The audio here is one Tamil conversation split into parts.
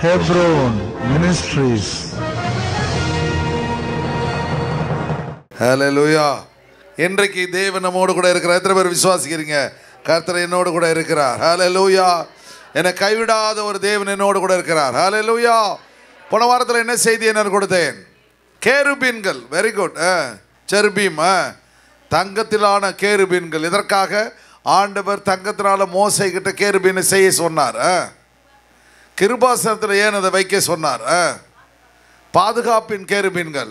Hebron Ministries. ஹல்லேலூயா. இன்றைக்கு தேவன் நம்மோடு கூட இருக்கிறார். எத்தனை பேர் விசுவாசிக்கிறீங்க? கர்த்தர் என்னோடு கூட இருக்கிறார். ஹல்லேலூயா. என்னை கைவிடாத ஒரு தேவன் என்னோடு கூட இருக்கிறார். ஹல்லேலூயா. போன வாரத்தில் என்ன செய்தி என்ன கொடுத்தேன்? கேருபீன்கள். Very good. செருபீம், தங்கத்திலான கேருபீன்கள். இதற்காக ஆண்டவர் தங்கத்தினால மோசே கிட்ட கேருபீனை செய்ய சொன்னார். கிருபாசனத்தில் ஏன் அதை வைக்க சொன்னார்? பாதுகாப்பின் கேருபீன்கள்.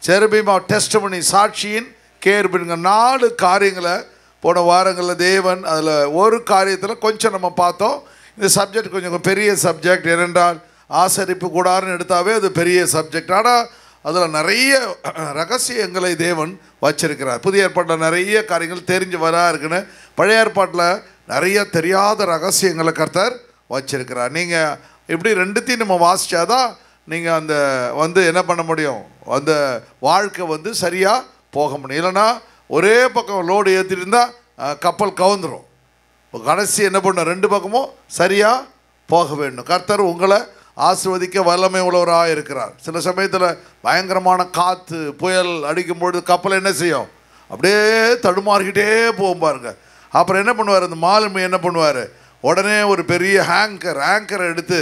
செருபீம் ஆஃப் டெஸ்டிமனி, சாட்சியின் கேருபீன்கள். 4 காரியங்களை போன வாரங்களில் தேவன் அதில் ஒரு காரியத்தில் கொஞ்சம் நம்ம பார்த்தோம். இந்த சப்ஜெக்ட் கொஞ்சம் பெரிய சப்ஜெக்ட். ஏனென்றால் ஆசரிப்பு கூடாருன்னு எடுத்தாவே அது பெரிய சப்ஜெக்ட். ஆனால் அதில் நிறைய ரகசியங்களை தேவன் வச்சிருக்கிறார். புதிய ஏற்பாட்டில் நிறைய காரியங்கள் தெரிஞ்சு வரா இருக்குன்னு, பழைய ஏற்பாட்டில் நிறைய தெரியாத ரகசியங்களை கர்த்தர் வச்சிருக்கிறார். நீங்கள் இப்படி ரெண்டுத்தையும் நம்ம வாசித்தாதான் நீங்கள் அந்த என்ன பண்ண முடியும், அந்த வாழ்க்கை சரியாக போக முடியும். இல்லைன்னா ஒரே பக்கம் லோடு ஏற்றிட்டு இருந்தால் கப்பல் கவுந்துடும். கடைசி என்ன பண்ணணும், 2 பக்கமும் சரியாக போக வேண்டும். கர்த்தர் உங்களை ஆசீர்வதிக்க வல்லமை உள்ளவராக இருக்கிறார். சில சமயத்தில் பயங்கரமான காற்று புயல் அடிக்கும்பொழுது கப்பல் என்ன செய்யும், அப்படியே தடுமாறிக்கிட்டே போகும் பாருங்க. அப்புறம் என்ன பண்ணுவார், அந்த மாலுமி என்ன பண்ணுவார், உடனே ஒரு பெரிய ஆங்கரை எடுத்து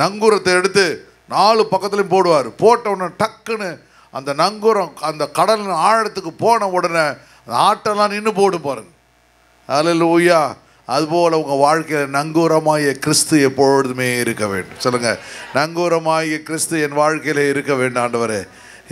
நங்கூரத்தை எடுத்து 4 பக்கத்துலையும் போடுவார். போட்ட உடனே டக்குன்னு அந்த நங்கூரம் அந்த கடல் ஆழத்துக்கு போன உடனே அந்த ஆட்டெல்லாம் நின்று போடு பாருங்க. ஹல்லேலூயா. அதுபோல் உங்கள் வாழ்க்கையில் நங்கூரமாகிய கிறிஸ்து எப்பொழுதுமே இருக்க வேண்டும். சொல்லுங்கள், நங்கூரமாகிய கிறிஸ்து என் வாழ்க்கையில் இருக்க வேண்டும் ஆண்டவரே.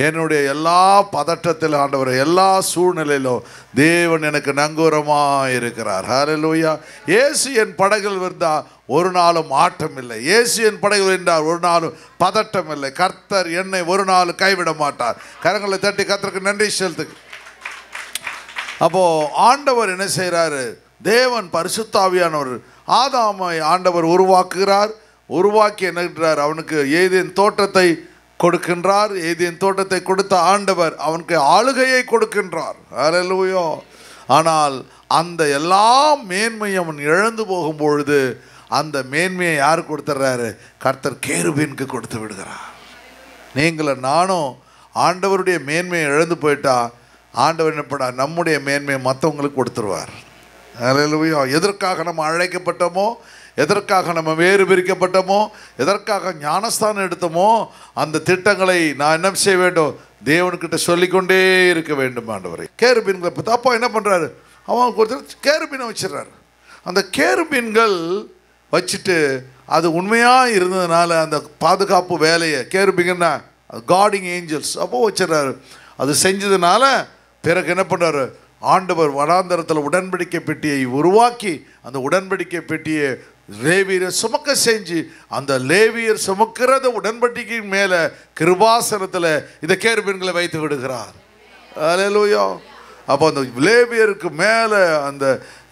என்னுடைய எல்லா பதட்டத்தில் ஆண்டவரே, எல்லா சூழ்நிலையிலும் தேவன் எனக்கு நங்கூரமாக இருக்கிறார். ஹல்லேலூயா. இயேசு என் படகில் இருந்தால் ஒரு நாளும் ஆட்டம் இல்லை. இயேசு என் படகில் இருந்தால் ஒரு நாளும் பதட்டம் இல்லை. கர்த்தர் என்னை ஒரு நாள் கைவிட மாட்டார். கரங்களை தட்டி கர்த்தருக்கு நன்றி செலுத்துங்க. அப்போது ஆண்டவர் என்ன செய்கிறாரு, தேவன் பரிசுத்தாவியானவர் ஆதாமை ஆண்டவர் உருவாக்குகிறார். உருவாக்கி என்னகிறார், அவனுக்கு ஏதேன் தோட்டத்தை கொடுக்கின்றார். ஏதேன் தோட்டத்தை கொடுத்த ஆண்டவர் அவனுக்கு ஆளுகையை கொடுக்கின்றார். ஹல்லேலூயா. ஆனால் அந்த எல்லா மேன்மையும் அவன் இழந்து போகும்பொழுது அந்த மேன்மையை யார் கொடுத்துட்றாரு, கர்த்தர் கேருபீனுக்கு கொடுத்து விடுகிறார். நீங்களும் நானும் ஆண்டவருடைய மேன்மையை இழந்து போயிட்டா ஆண்டவர் என்ன பண்ணா, நம்முடைய மேன்மையை மற்றவங்களுக்கு கொடுத்துருவார். ஹல்லேலூயா. எதற்காக நம்ம அழைக்கப்பட்டோமோ, எதற்காக நம்ம வேறு பிரிக்கப்பட்டோமோ, எதற்காக ஞானஸ்தானம் எடுத்தோமோ, அந்த திட்டங்களை நான் என்ன செய்ய வேண்டும், தேவனுக்கிட்ட சொல்லிக்கொண்டே இருக்க வேண்டும் ஆண்டவரை. கேருபீன்களை பற்றி அப்போ என்ன பண்ணுறாரு, அவன் ஒருத்தர் கேருபீனை வச்சிடறாரு. அந்த கேருபீன்கள் வச்சுட்டு அது உண்மையாக இருந்ததுனால அந்த பாதுகாப்பு வேலையை, கேருபீன்னா கார்டிங் ஏஞ்சல்ஸ், அப்போ வச்சிடறாரு. அது செஞ்சதுனால பிறகு என்ன பண்ணுறாரு, ஆண்டவர் வனாந்தரத்தில் உடன்படிக்கை பெட்டியை உருவாக்கி அந்த உடன்படிக்கை பெட்டியை லேவியரை சுமக்க செஞ்சு அந்த லேவியர் சுமக்கிறத உடன்படிக்கையின் மேலே கிருபாசனத்தில் இந்த கேருபீன்களை வைத்து விடுகிறார். ஹல்லேலூயா. அப்போ அந்த லேவியருக்கு மேலே அந்த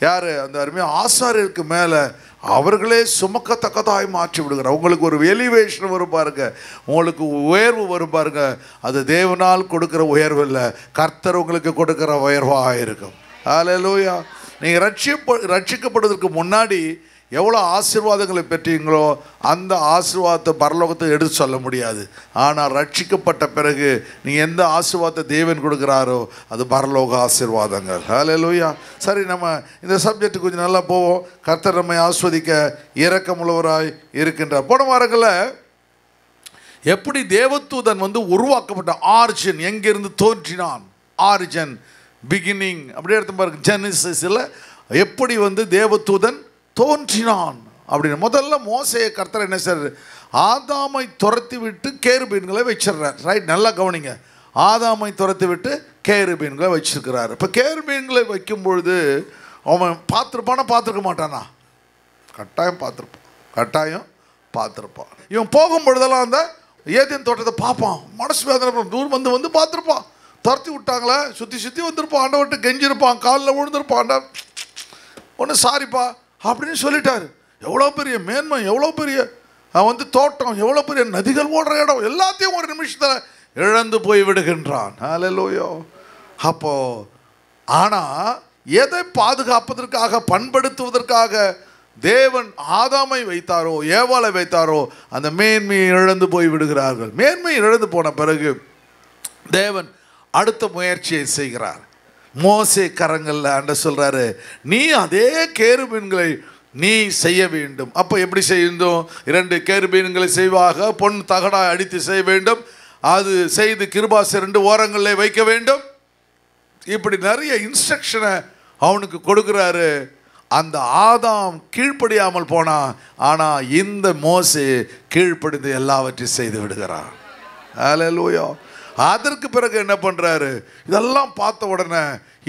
யார், அந்த அருமையாக ஆசாரியருக்கு மேலே அவர்களே சுமக்கத்தக்கதாய் மாற்றி விடுகிறார். உங்களுக்கு ஒரு எலிவேஷன் வரும் பாருங்க, உங்களுக்கு உயர்வு வரும் பாருங்க. அது தேவனால் கொடுக்குற உயர்வு இல்லை, கர்த்தர் உங்களுக்கு கொடுக்குற உயர்வாக இருக்கும். ஹல்லேலூயா. நீங்கள் ரட்சிக்கப்படுவதற்கு முன்னாடி எவ்வளோ ஆசீர்வாதங்களை பெற்றீங்களோ அந்த ஆசீர்வாதத்தை பரலோகத்தை எடுத்து சொல்ல முடியாது. ஆனால் ரட்சிக்கப்பட்ட பிறகு நீங்கள் எந்த ஆசீர்வாதத்தை தேவன் கொடுக்குறாரோ அது பரலோக ஆசீர்வாதங்கள். ஹல்லேலூயா. சரி, நம்ம இந்த சப்ஜெக்ட் கொஞ்சம் நல்லா போவோம். கர்த்தர் நம்மை ஆஸ்வதிக்க இரக்கமுள்ளவராய் இருக்கின்றார். போன வாரங்களில் எப்படி தேவதூதன் உருவாக்கப்பட்ட ஆரிஜின், எங்கிருந்து தோன்றினான், ஆரிஜின் பிகினிங் அப்படியே எடுத்து பாருங்க. ஜெனிசிஸில் எப்படி தேவதூதன் தோன்றினான் அப்படின்னு முதல்ல மோசேயை கர்த்தர் என்ன செய்றாரு, ஆதாமை துரத்தி விட்டு கேருபீன்களை வச்சிடுறார். ரைட், நல்லா கவனிங்க. ஆதாமை துரத்தி விட்டு கேருபீன்களை வச்சிருக்கிறாரு. இப்போ கேருபீன்களை வைக்கும் பொழுது அவன் பார்த்துருக்க மாட்டானா? கட்டாயம் பார்த்துருப்பான். இவன் போகும் பொழுதெல்லாம் அந்த ஏதேன் தோட்டத்தை பார்ப்பான். மனசு வேதனை தூர் வந்து பார்த்துருப்பான். துரத்தி விட்டாங்களே, சுற்றி வந்திருப்பான். ஆண்டவர்கிட்ட கெஞ்சிருப்பான், காலில் விழுந்திருப்பான். ஒன்று சாரிப்பா அப்படின்னு சொல்லிட்டாரு. எவ்வளோ பெரிய மேன்மை, எவ்வளோ பெரிய தோட்டம், எவ்வளோ பெரிய நதிகள் ஓடுற இடம், எல்லாத்தையும் ஒரு நிமிஷத்தில் இழந்து போய் விடுகின்றான். ஹல்லேலூயா. அப்போ ஆனால் எதை பாதுகாப்பதற்காக, பண்படுத்துவதற்காக தேவன் ஆதாமை வைத்தாரோ ஏவாளை வைத்தாரோ அந்த மேன்மையை இழந்து போய் விடுகிறார்கள். மேன்மை இழந்து போன பிறகு தேவன் அடுத்த முயற்சியை செய்கிறார். மோசே கரங்களில் ஆண்டவர் சொல்றாரு, நீ அதே கேருபீன்களை நீ செய்ய வேண்டும். அப்போ எப்படி செய்யணும்? 2 கேருபீன்களை செய்வாக பொன் தகடாய் அடித்து செய்ய வேண்டும். அது செய்து கிருபாசை 2 ஓரங்களிலே வைக்க வேண்டும். இப்படி நிறைய இன்ஸ்ட்ரக்ஷனை அவனுக்கு கொடுக்குறாரு. அந்த ஆதாம் கீழ்ப்படியாமல் போனான். ஆனால் இந்த மோசே கீழ்ப்படிந்து எல்லாவற்றையும் செய்து விடுகிறான். ஹல்லேலூயா. அதற்கு பிறகு என்ன பண்ணுறாரு? இதெல்லாம் பார்த்த உடனே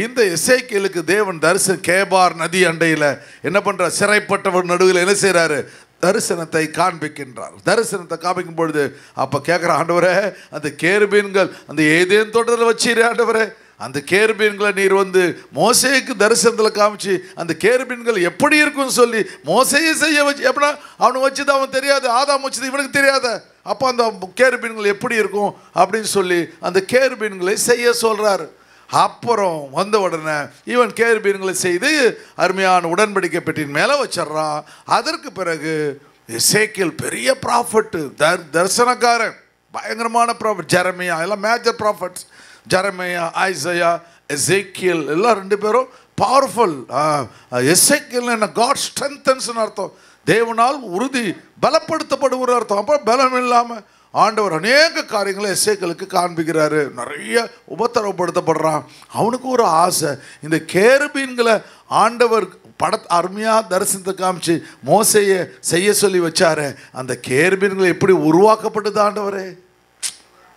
இந்த எசேக்கியேலுக்கு தேவன் கேபார் நதி அண்டையில் என்ன பண்ணுறார்? சிறைப்பட்டவர் நடுவில் என்ன செய்கிறாரு? தரிசனத்தை காண்பிக்கின்றார். தரிசனத்தை காண்பிக்கும் பொழுது அப்போ கேட்குற, ஆண்டவரே அந்த கேருபீன்கள் அந்த ஏதேன் தோட்டத்தில் வச்சிரு ஆண்டவரே, அந்த கேருபீன்களை நீர் வந்து மோசேக்கு தரிசனத்தில் காமிச்சு அந்த கேருபீன்கள் எப்படி இருக்குன்னு சொல்லி மோசையை செய்ய வச்சு, எப்படின்னா அவனுக்கு வச்சுது அவன் தெரியாது, ஆதாம் வச்சது இவனுக்கு தெரியாத, அப்போ அந்த கேருபீன்கள் எப்படி இருக்கும் அப்படின்னு சொல்லி அந்த கேருபீன்களை செய்ய சொல்கிறாரு. அப்புறம் வந்த உடனே இவன் கேருபீன்களை செய்து அருமையான உடன்படிக்கை பெட்டின் மேலே வச்சிட்றான். அதற்கு பிறகு எசேக்கியேல் பெரிய ப்ராஃபட், தரிசனக்காரன், பயங்கரமான ப்ராஃபட். ஜெரமியா எல்லாம் மேஜர் ப்ராஃபட்ஸ். ஜெரமியா, ஐசையா, எசேக்கியேல் எல்லாம் 2 பேரும் பவர்ஃபுல். எசேக்கியேல் என்ன? காட் ஸ்ட்ரென்தன்ஸ்னு அர்த்தம். தேவனால் உறுதி பலப்படுத்தப்படுகிற அர்த்தம். அப்போ பலம் இல்லாமல் ஆண்டவர் அநேக காரியங்களை எசேக்கியேலுக்கு காண்பிக்கிறாரு. நிறைய உபத்திரவப்படுத்தப்படுறான். அவனுக்கு ஒரு ஆசை, இந்த கேருபீன்களை ஆண்டவர் அருமையாக தரிசனத்தை காமிச்சு மோசையை செய்ய சொல்லி வச்சாரு. அந்த கேருபீன்களை எப்படி உருவாக்கப்பட்டது ஆண்டவரே?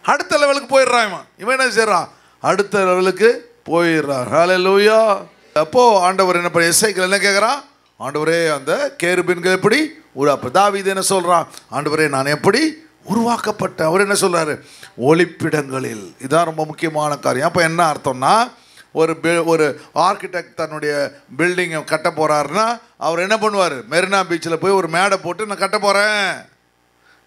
அடுத்த லெவலுக்கு போயிடுறான் இவன் என்ன செய்கிறான்? அடுத்த லெவலுக்கு போயிடுறான். ஹல்லேலூயா. அப்போ ஆண்டவர் என்ன பண்ண? எசேக்கியேல் என்ன கேட்குறான்? ஆண்டவரே அந்த கேருபீன்கள் எப்படி அப்போ தாவீது என்ன சொல்கிறான்? ஆண்டவரே நான் எப்படி உருவாக்கப்பட்டேன்? அவர் என்ன சொல்கிறாரு? ஒளிப்பிடங்களில். இதான் ரொம்ப முக்கியமான காரியம். அப்போ என்ன அர்த்தம்னா, ஒரு ஆர்கிடெக்ட் தன்னுடைய பில்டிங்கை கட்ட போகிறாருன்னா அவர் என்ன பண்ணுவார்? மெரினா பீச்சில் போய் ஒரு மேடை போட்டு நான் கட்ட போகிறேன்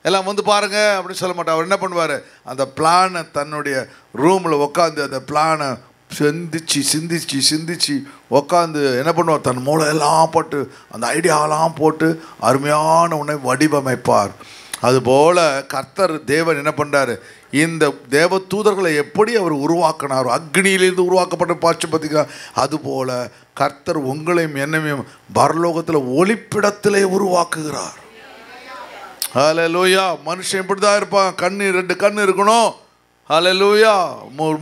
எல்லாம் வந்து பாருங்க அப்படின்னு சொல்ல மாட்டார். அவர் என்ன பண்ணுவார்? அந்த பிளானை தன்னுடைய ரூமில் உட்காந்து அந்த பிளானை சிந்திச்சு உட்காந்து என்ன பண்ணுவார்? தன் மூளை எல்லாம் போட்டு அந்த ஐடியாவெல்லாம் போட்டு அருமையான உன்னை வடிவமைப்பார். அதுபோல் கர்த்தர் தேவன் என்ன பண்ணுறாரு? இந்த தேவ தூதர்களை எப்படி அவர் உருவாக்கினாரோ, அக்னியிலிருந்து உருவாக்கப்பட்ட பாட்சி பார்த்தீங்களா, அதுபோல் கர்த்தர் உங்களையும் என்னையும் பரலோகத்தில் ஒளிப்பிடத்திலே உருவாக்குகிறார். ஹல்லேலூயா. மனுஷன் இப்படி தான் இருப்பான். 2 கண் இருக்கணும், ஹல்லேலூயா,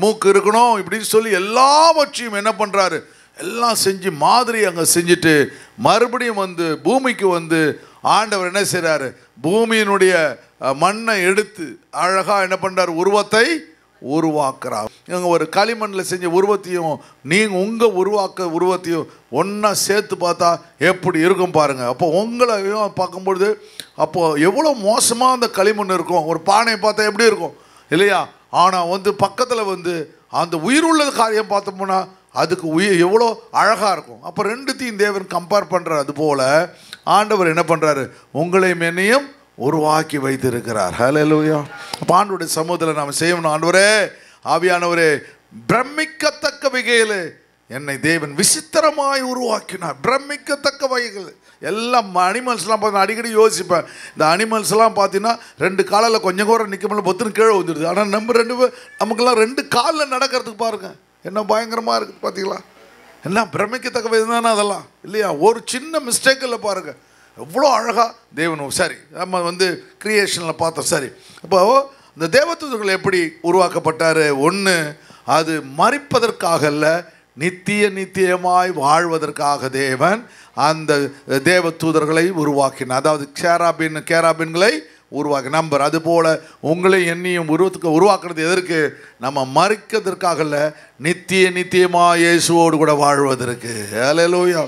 மூக்கு இருக்கணும், இப்படின்னு சொல்லி எல்லாவற்றையும் என்ன பண்ணுறாரு? எல்லாம் செஞ்சு மாதிரி அங்கே செஞ்சுட்டு மறுபடியும் வந்து பூமிக்கு வந்து ஆண்டவர் என்ன செய்கிறாரு? பூமியினுடைய மண்ணை எடுத்து அழகாக என்ன பண்ணுறாரு? உருவத்தை உருவாக்குறார். இவங்க ஒரு களிமண்ணில் செஞ்ச உருவத்தையும் நீங்கள் உங்கள் உருவத்தையும் ஒன்றா சேர்த்து பார்த்தா எப்படி இருக்கும் பாருங்கள். அப்போ உங்களையும் பார்க்கும்பொழுது அப்போது எவ்வளோ மோசமாக அந்த களிமண் இருக்கும். ஒரு பானையை பார்த்தா எப்படி இருக்கும் இல்லையா? ஆனால் வந்து பக்கத்தில் வந்து அந்த உயிர் உள்ள காரியம் பார்த்தோம்னா அதுக்கு எவ்வளோ அழகாக இருக்கும். அப்போ 2த்தையும் தேவன் கம்பேர் பண்ணுறார். அதுபோல் ஆண்டவர் என்ன பண்ணுறாரு? உங்களையும் என்னையும் உருவாக்கி வைத்திருக்கிறார். ஹல்லேலூயா. அப்போ ஆண்டவருடைய சமூகத்தில் நாம் செய்யணும். ஆண்டவரே, ஆவியானவரே, பிரமிக்கத்தக்க வகையில் என்னை தேவன் விசித்திரமாய் உருவாக்கினார். பிரமிக்கத்தக்க வகைகள் எல்லாம் அனிமல்ஸ்லாம் பார்த்து அடிக்கடி யோசிப்பேன். இந்த அனிமல்ஸ்லாம் பார்த்தீங்கன்னா 2 காலில் கொஞ்சம் கூட நிற்க முடியல, பொத்துன்னு கீழே வந்துடுது. ஆனால் நம்ம நமக்கெல்லாம் 2 காலில் நடக்கிறதுக்கு பாருங்கள் என்ன பயங்கரமாக இருக்குது பார்த்தீங்களா? எல்லாம் பிரமிக்கத்தக்க விதம் தானே அதெல்லாம் இல்லையா? ஒரு சின்ன மிஸ்டேக்கில் பாருங்கள் எவ்வளோ அழகாக தேவனும். சரி, நம்ம வந்து கிரியேஷனில் பார்த்தோம். சரி, அப்போ இந்த தேவதூதர்கள் எப்படி உருவாக்கப்பட்டார்? 1, அது மரிப்பதற்காக அல்ல, நித்தியமாய் வாழ்வதற்காக தேவன் அந்த தேவ தூதர்களை உருவாக்கினார். அதாவது கேராபின்களை உருவாக்கி நம்பர். அதுபோல் உங்களை என்னையும் உருவாக்குறது எதற்கு? நம்ம மறிக்கிறதுக்காக இல்லை, நித்தியமாக இயேசுவோடு கூட வாழ்வதற்கு. ஹல்லேலூயா.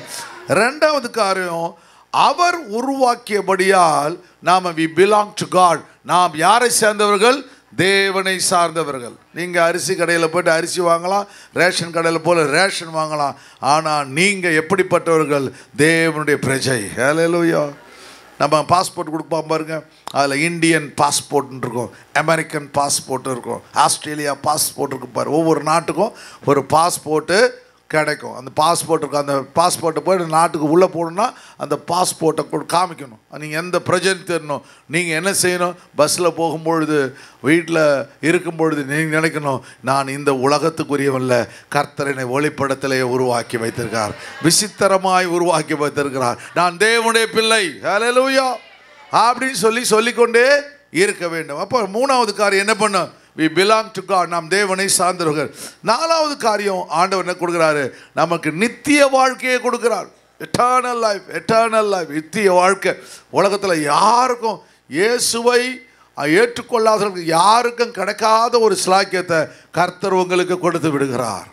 2வது காரியம், அவர் உருவாக்கியபடியால் நாம் வி பிலாங் டு காட். நாம் யாரை சேர்ந்தவர்கள்? தேவனை சார்ந்தவர்கள். நீங்கள் அரிசி கடையில் போய்ட்டு அரிசி வாங்கலாம், ரேஷன் கடையில் போல் ரேஷன் வாங்கலாம். ஆனால் நீங்கள் எப்படிப்பட்டவர்கள்? தேவனுடைய பிரஜை. ஹல்லேலூயா. நம்ம பாஸ்போர்ட் கொடுப்போம் பாருங்க, அதில் இந்தியன் பாஸ்போர்ட்னு இருக்கும், அமெரிக்கன் பாஸ்போர்ட் இருக்கும், ஆஸ்திரேலியா பாஸ்போர்ட் இருக்கும் பாரு. ஒவ்வொரு நாட்டுக்கும் ஒரு பாஸ்போர்ட்டு கிடைக்கும். அந்த பாஸ்போர்ட் இருக்கும், அந்த பாஸ்போர்ட்டை போய் நாட்டுக்கு உள்ளே போகணுன்னா அந்த பாஸ்போர்ட்டை காமிக்கணும். நீங்கள் எந்த பிரஜைன்னு தெரியணும். நீங்கள் என்ன செய்யணும், பஸ்ஸில் போகும்பொழுது வீட்டில் இருக்கும்பொழுது நீங்கள் நினைக்கணும், நான் இந்த உலகத்துக்குரியவன்ல, கர்த்தரனை ஒளிப்படத்திலே உருவாக்கி வைத்திருக்கார், விசித்திரமாய் உருவாக்கி வைத்திருக்கிறார், நான் தேவனுடைய பிள்ளை, ஹல்லேலூயா அப்படின்னு சொல்லிக்கொண்டே இருக்க வேண்டும். அப்போ மூணாவது காரியம் என்ன பண்ணும், we belong to God, நாம் தேவனை சார்ந்தவர்கள். நாலாவது காரியம் ஆண்டவர் என்ன கொடுக்குறாரு, நமக்கு நித்திய வாழ்க்கையை கொடுக்குறார். எட்டர்னல் லைஃப், நித்திய வாழ்க்கை. உலகத்தில் யாருக்கும், இயேசுவை ஏற்றுக்கொள்ளாதவர்களுக்கு யாருக்கும் கிடைக்காத ஒரு சிலாக்கியத்தை கர்த்தர் உங்களுக்கு கொடுத்து விடுகிறார்.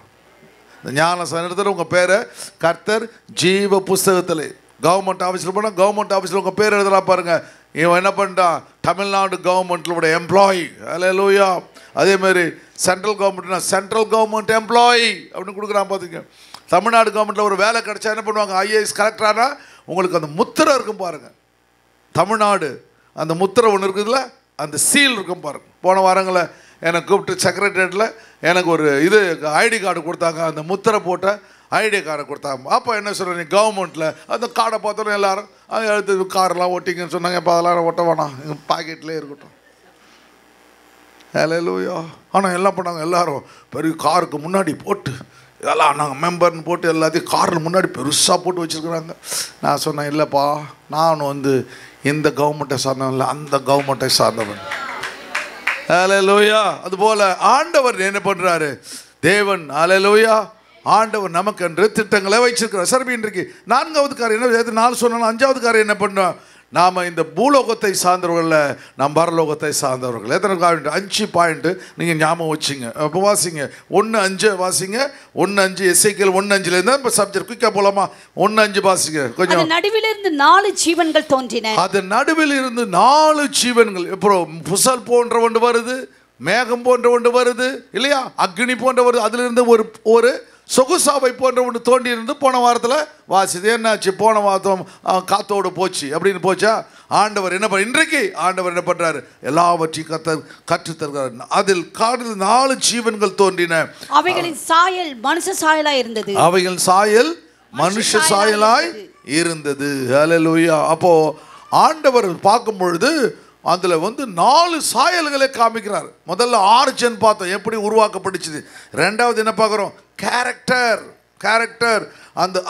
இந்த ஞான சனத்தில் உங்கள் பேரை கர்த்தர் ஜீவ புஸ்தகத்தில், கவர்மெண்ட் ஆஃபீஸில் போனால் கவர்மெண்ட் ஆஃபீஸில் உங்கள் பேர் எழுதலாம் பாருங்கள். இவன் என்ன பண்ணிட்டான், தமிழ்நாடு கவர்மெண்ட்டிலோட எம்ப்ளாயி, ஹல்லேலூயா. அதேமாதிரி சென்ட்ரல் கவர்மெண்ட்னா சென்ட்ரல் கவர்மெண்ட் எம்ப்ளாயி அப்படின்னு கொடுக்குறான் பார்த்துங்க. தமிழ்நாடு கவர்மெண்ட்டில் ஒரு வேலை கிடச்சா என்ன பண்ணுவாங்க, ஐஏஎஸ் கலெக்டரானா உங்களுக்கு அந்த முத்திரை இருக்கும் பாருங்கள். தமிழ்நாடு அந்த முத்திரை ஒன்று இருக்குதுல்ல, அந்த சீல் இருக்கும் பாருங்கள். போன வாரங்களில் என்னை கூப்பிட்டு செக்ரட்டரியேட்டில் எனக்கு ஒரு ஐடி கார்டு கொடுத்தாங்க, அந்த முத்திரை போட்ட ஐடி கார்டை கொடுத்தாங்க. அப்போ என்ன சொல்கிறேன், நீ கவர்மெண்ட்டில் அந்த கார்டை பார்த்தோன்னே எல்லாரும் அது எடுத்து காரெலாம் ஓட்டிங்கன்னு சொன்னாங்க. இப்போ அதெல்லாம் ஒட்ட வேணாம், எங்கள் பாக்கெட்லேயே இருக்கட்டும், ஹல்லேலூயா. ஆனால் என்ன பண்ணாங்க, எல்லோரும் பெரிய காருக்கு முன்னாடி போட்டு இதெல்லாம் நாங்கள் மெம்பர்னு போட்டு எல்லாத்தையும் காரில் முன்னாடி பெருசாக போட்டு வச்சுருக்குறாங்க. நான் சொன்னேன், இல்லைப்பா, நான் இந்த கவர்மெண்ட்டை சார்ந்தவன் இல்லை, அந்த கவர்மெண்ட்டை சார்ந்தவன், ஹல்லேலூயா. அதுபோல் ஆண்டவர் என்ன பண்ணுறாரு, தேவன், ஹல்லேலூயா, ஆண்டவர் நமக்கு என்று திட்டங்களை வச்சிருக்கிறார். சரி, இன்றைக்கு நான்காவது காரியம் என்ன, 4 சொன்னாலும் 5வது காரியம் என்ன பண்ணோம், நாம் இந்த பூலோகத்தை சார்ந்தவர்களில் நாம் பரலோகத்தை சார்ந்தவர்கள். எத்தனை பாயிண்ட், 5 பாயிண்ட்டு நீங்கள் ஞாபகம் வச்சுங்க. இப்போ வாசிங்க 1:5 வாசிங்க. 1:5 எசேக்கியேல் 1:5 இப்போ சப்ஜெக்ட் குயிக்காக போகலாமா? 1:5 வாசிங்க கொஞ்சம். நடுவில் இருந்து 4 ஜீவன்கள் தோன்றின. அது நடுவில் இருந்து 4 ஜீவன்கள். அப்புறம் புசல் போன்ற ஒன்று வருது, மேகம் போன்ற ஒன்று வருது இல்லையா, அக்னி போன்ற வருது, அதிலிருந்து ஒரு சொகுசாவை போன்ற ஒன்று தோண்டி இருந்து போன வாரத்தில் வாசிது. என்னாச்சு, போன வாரம் காத்தோடு போச்சு அப்படின்னு போச்சா. ஆண்டவர் என்ன பண்ண, இன்றைக்கு ஆண்டவர் என்ன பண்ணுறாரு, எல்லாவற்றையும் கற்றுத்தருகிறார். அதில் காட்டில் 4 ஜீவன்கள் தோன்றின. அவைகளின் சாயல் மனுஷ சாயலாய் இருந்தது. அவைகளின் சாயல் மனுஷ சாயலாய் இருந்தது. ஹல்லேலூயா. அப்போ ஆண்டவர் பார்க்கும் பொழுது அதில் 4 சாயல்களை காமிக்கிறார். முதல்ல ஆர்ஜன் பார்த்தோம், எப்படி உருவாக்கப்பட்டுச்சு. ரெண்டாவது என்ன பார்க்குறோம், கேரக்டர்,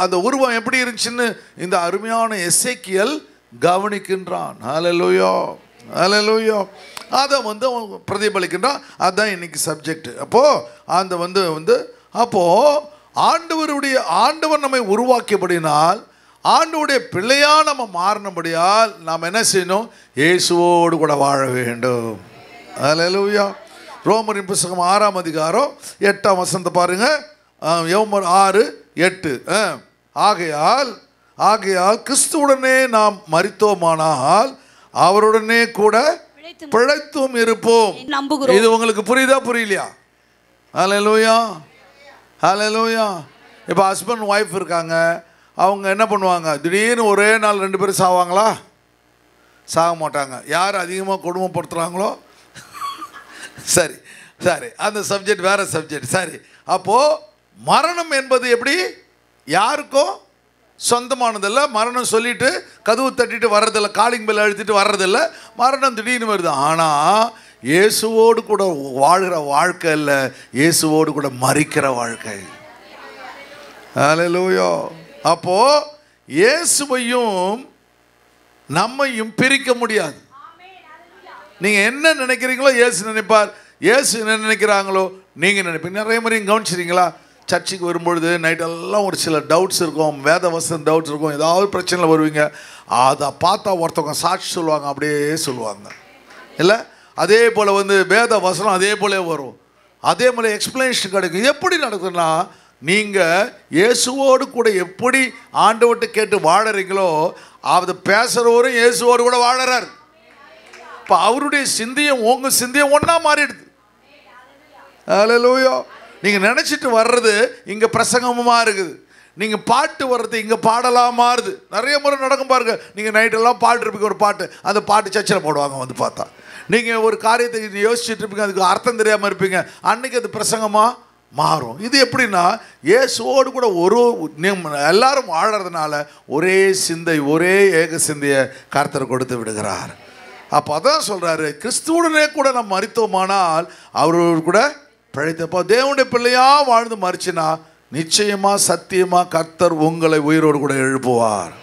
அந்த உருவம் எப்படி இருந்துச்சுன்னு இந்த அருமையான எசேக்கியேல் கவனிக்கின்றான். ஹல்லேலூயா, ஹல்லேலூயா. அதை அவன் பிரதிபலிக்கின்றான். அதுதான் இன்னைக்கு சப்ஜெக்ட். அப்போது அந்த அப்போது ஆண்டவர் நம்மை உருவாக்கியபடினால், ஆண்டவருடைய பிள்ளையாக நம்ம மாறினபடியால் நாம் என்ன செய்யணும், இயேசுவோடு கூட வாழ வேண்டும். ஹல்லேலூயா. ரோமரின் புத்தகம் 6ஆம் அதிகாரம் 8ஆம் வசனத்தை பாருங்க. யோமர் 6:8. ஆகையால் கிறிஸ்துவுடனே நாம் மரித்தோமானால் அவருடனே கூட பிழைத்தும் இருப்போம். இது உங்களுக்கு புரியுதா, புரியலையா? ஹல்லேலூயா, ஹல்லேலூயா. இப்போ ஹஸ்பண்ட் ஒய்ஃப் இருக்காங்க, அவங்க என்ன பண்ணுவாங்க, திடீர்னு ஒரே நாள் 2 பேரும் சாவாங்களா? சாக மாட்டாங்க. யார் அதிகமாக கொடுமைப்படுத்துகிறாங்களோ, சரி, அந்த சப்ஜெக்ட் வேறு சப்ஜெக்ட். சரி, அப்போது மரணம் என்பது எப்படி, யாருக்கும் சொந்தமானதில்ல. மரணம் சொல்லிட்டு கதவு தட்டிட்டு வர்றதில்ல, காலிங் பெல் அழுத்திட்டு வர்றதில்ல. மரணம் திடீர்னு வருது. ஆனால் இயேசுவோடு கூட வாழ்கிற வாழ்க்கை இல்லை, இயேசுவோடு கூட மரிக்கிற வாழ்க்கை. ஹல்லேலூயா. அப்போது இயேசுவையும் நம்மையும் பிரிக்க முடியாது. நீங்கள் என்ன நினைக்கிறீங்களோ இயேசு நினைப்பார், இயேசு என்ன நினைக்கிறாங்களோ நீங்கள் நினைப்பீங்க. நிறைய முறையும் கவனிச்சிருங்களா, சர்ச்சுக்கு வரும்பொழுது நைட்டெல்லாம் ஒரு சில டவுட்ஸ் இருக்கும், வேத வசனம் டவுட்ஸ் இருக்கும், ஏதாவது பிரச்சனையில் வருவீங்க. அதை பார்த்தா ஒருத்தவங்க சாட்சி சொல்லுவாங்க, அப்படியே சொல்லுவாங்க இல்லை. அதே போல் வேத வசனம் அதே போலே வரும், அதே போல் எக்ஸ்பிளனேஷன் கிடைக்கும். எப்படி நடக்குதுன்னா, நீங்கள் இயேசுவோடு கூட எப்படி ஆண்டவர்கிட்ட கேட்டு வாழறீங்களோ, அது பேசுகிறவரும் இயேசுவோடு கூட வாழறார். இப்போ அவருடைய சிந்தையும் உங்கள் சிந்தையும் ஒன்றா மாறிடுது. ஹல்லேலூயா. நீங்கள் நினச்சிட்டு வர்றது இங்கே பிரசங்கமாக இருக்குது, நீங்கள் பாட்டு வர்றது இங்கே பாடலாம் மாறுது. நிறைய முறை நடக்கும் பாருங்கள். நீங்கள் நைட்டெல்லாம் பாட்டு இருப்பீங்க, ஒரு பாட்டு, அந்த பாட்டு சர்ச்சில் போடுவாங்க. பார்த்தா நீங்கள் ஒரு காரியத்தை யோசிச்சுட்டு இருப்பீங்க, அதுக்கு அர்த்தம் தெரியாமல் இருப்பீங்க. அன்றைக்கி அது பிரசங்கமாக மாறும். இது எப்படின்னா, இயேசுவோடு கூட எல்லாரும் வாழறதுனால ஒரே சிந்தை, ஒரே ஏக சிந்தையை கர்த்தர் கொடுத்து விடுகிறார். அப்போ அதான் சொல்கிறாரு, கிறிஸ்துவுடனே கூட நம்ம மரித்தோமானால் அவரோடு கூட பிழைத்தப்போ தேவனுடைய பிள்ளையாக வாழ்ந்து மறிச்சினா நிச்சயமாக சத்தியமாக கர்த்தர் உங்களை உயிரோடு கூட எழுப்புவார்.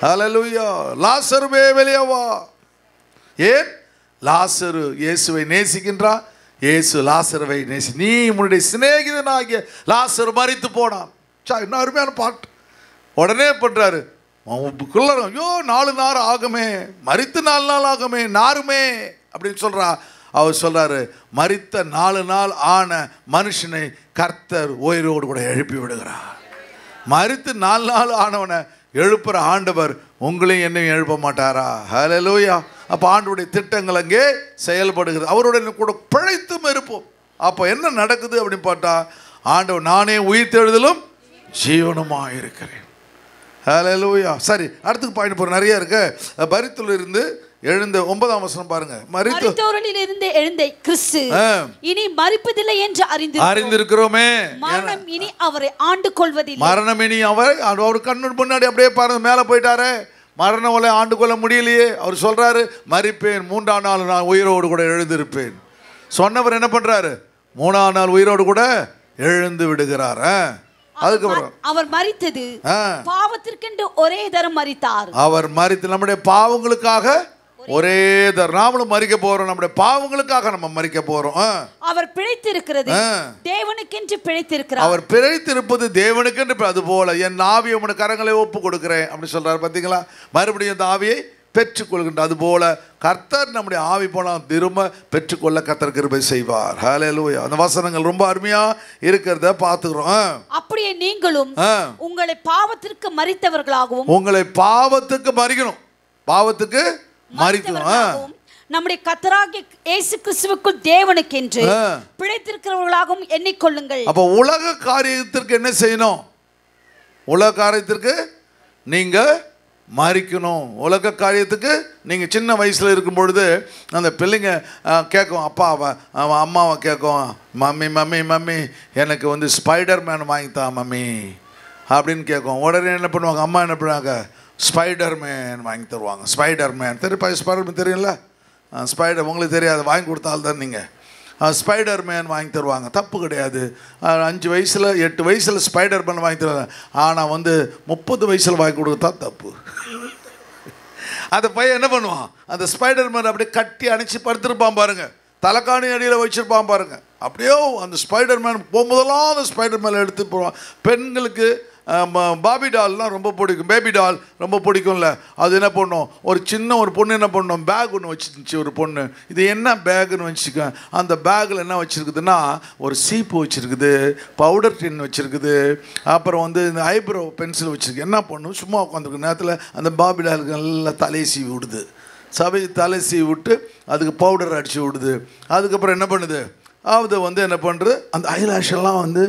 ஹல்லேலூயா. லாசருவே வெளியே வா. ஏன்? லாசரு இயேசுவை நேசிக்கின்றான், இயேசு லாசருவை நீ உன்னுடைய சிநேகிதனாகிய லாசரு மரித்து போனான். இன்னும் அருமையான பாட்டு. உடனே பண்ணுறாரு, ஐயோ 4 நாள் ஆகுமே, மரித்து 4 நாள் ஆகுமே, நாருமே அப்படின்னு சொல்கிறா. அவர் சொல்கிறாரு, மரித்த 4 நாள் ஆன மனுஷனை கர்த்தர் உயிரோடு கூட எழுப்பி விடுகிறார். மரித்து 4 நாள் ஆனவனை எழுப்புற ஆண்டவர் உங்களையும் என்னையும் எழுப்ப மாட்டாரா? ஹல்லேலூயா. அப்போ ஆண்டவருடைய திட்டங்கள் அங்கே செயல்படுகிறது. அவருடைய கூட பிழைத்தும் இருப்போம். அப்போ என்ன நடக்குது அப்படின்னு பார்த்தா, ஆண்டவர் நானே உயிர்த்தெழுதலும் ஜீவனுமாக இருக்கிறேன். ஹல்லேலூயா. சரி, அடுத்துக்கு பாயிண்ட் போகிற நிறைய இருக்கு. மரித்தோரில் இருந்து எழுந்த 9ஆம் வசனம் பாருங்க. மரித்தோரில் இருந்து எழுந்த கிறிஸ்து இனி மரிப்பதில்லை என்று அறிந்திருக்கிறோமே. மரணம் இனி அவரை ஆண்டு கொள்வதில்லை. மரணம் இனி அவர் கண்ணு முன்னாடி அப்படியே பாருங்க, மேலே போயிட்டாரு. மரணம் ஆண்டு கொள்ள முடியலையே. அவர் சொல்றாரு, மரிப்பேன், 3ஆம் நாள் நான் உயிரோடு கூட எழுந்திருப்பேன். சொன்னவர் என்ன பண்றாரு? 3ஆம் நாள் உயிரோடு கூட எழுந்து விடுகிறார். அதுக்கப்புறம் அவர் மரித்தது பாவத்திற்கென்று ஒரே தரம் மரித்தார். அவர் மரித்து நம்முடைய பாவங்களுக்காக ஒரே தரம் நாமளும் மரிக்க போறோம். நம்முடைய பாவங்களுக்காக நம்ம மரிக்க போறோம். அவர் பிழைத்திருக்கிறது தேவனுக்கென்று பிழைத்திருக்கிறார். அவர் பிழைத்திருப்பது தேவனுக்கென்று. அது போல என் ஆவியை உம்முடைய கரங்களை ஒப்பு கொடுக்கிறேன் அப்படி சொல்றாரு. பார்த்தீங்களா? மறுபடியும் இந்த ஆவியை பெற்றுக்கொள்கின்ற. அதுபோல கர்த்தர் நம்முடைய ஆவி போனால் திரும்ப பெற்றுக்கொள்ள கர்த்தர் கிருபை செய்வார். ஹல்லேலூயா. அந்த வசனங்கள் ரொம்ப அருமையா இருக்கிறத பார்த்துக்கிறோம். அப்படியே நீங்களும் உங்களை பாவத்திற்கு மரித்தவர்களாகவும், உங்களை பாவத்துக்கு மரிக்கணும், பாவத்துக்கு மரிக்கணும், நம்முடைய கர்த்தராகிய இயேசு கிறிஸ்துவுக்குள் தேவனுக்கென்று பிழைத்திருக்கிறவர்களாகவும் எண்ணிக்கொள்ளுங்கள். அப்போ உலக காரியத்திற்கு என்ன செய்யணும்? உலக காரியத்திற்கு நீங்க மறிக்கணும். உலக காரியத்துக்கு நீங்கள் சின்ன வயசில் இருக்கும் பொழுது அந்த பிள்ளைங்க கேட்கும், அவன் அம்மாவை கேட்கும், மம்மி மம்மி மம்மி எனக்கு ஸ்பைடர் மேன் வாங்கித்தான் மம்மி அப்படின்னு கேட்கும். உடனே என்ன பண்ணுவாங்க? அம்மா என்ன பண்ணுவாங்க? ஸ்பைடர் மேன் வாங்கி தருவாங்க. ஸ்பைடர் மேன் ஸ்பைடர் மேன் தெரியும்ல? ஸ்பைடர் உங்களுக்கு தெரியாது, வாங்கி கொடுத்தால்தான் நீங்கள். ஸ்பைடர் மேன் வாங்கி தருவாங்க. தப்பு கிடையாது. 5 வயசில் 8 வயசில் ஸ்பைடர் மேன் வாங்கி தருவாங்க. ஆனால் 30 வயசில் வாங்கி கொடுத்தா தப்பு. அந்த பையன் என்ன பண்ணுவான்? அந்த ஸ்பைடர் மேன் அப்படியே கட்டி அணைச்சி படுத்திருப்பான் பாருங்க, தலைக்காணி அடியில் வச்சுருப்பான் பாருங்க. அப்படியே அந்த ஸ்பைடர் மேன் போகும்போதெல்லாம் அந்த ஸ்பைடர் மேன் எடுத்து போவான். பெண்களுக்கு பாபி டால்லாம் ரொம்ப பிடிக்கும், பேபி டால் ரொம்ப பிடிக்கும்ல. அது என்ன பண்ணும்? ஒரு பொண்ணு என்ன பண்ணும்? பேக் ஒன்று வச்சுருந்துச்சு ஒரு பொண்ணு. இது என்ன பேக்குன்னு வச்சுக்க, அந்த பேக்கில் என்ன வச்சுருக்குதுன்னா ஒரு சீப்பு வச்சுருக்குது, பவுடர் டின் வச்சுருக்குது, அப்புறம் இந்த ஐப்ரோ பென்சில் வச்சுருக்கு. என்ன பண்ணும்? சும்மா உட்காந்துருக்க நேரத்தில் அந்த பாபி டாலுக்கு நல்லா தலையை சீவி விடுது. தலை சீவி விட்டு அதுக்கு பவுடர் அடித்து விடுது. அதுக்கப்புறம் என்ன பண்ணுது? அது என்ன பண்ணுறது? அந்த ஐலாஷெல்லாம் அந்த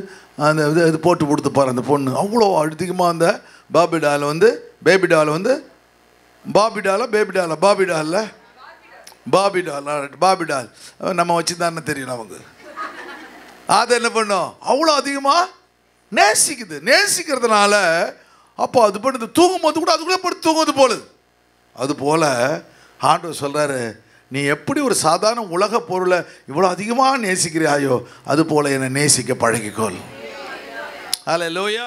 இது போட்டு கொடுத்துப்பார் அந்த பொண்ணு. அவ்வளோ அதிகமாக அந்த பாபி டால் பேபி டால் பாபி டால் நம்ம வச்சு தானே தெரியும் நமக்கு. அதை என்ன பண்ணோம்? அவ்வளோ அதிகமாக நேசிக்கிறதுனால அப்போ அது பண்ணுது. தூங்கும் போது கூட அதுக்குள்ளே படுத்து தூங்குவது போலுது. அதுபோல் ஆண்டவர் சொல்கிறாரு, நீ எப்படி ஒரு சாதாரண உலக பொருளை இவ்வளோ அதிகமாக நேசிக்கிறியாயோ அது போல என்னை நேசிக்க பழகிக்கொள். ஹல்லேலூயா.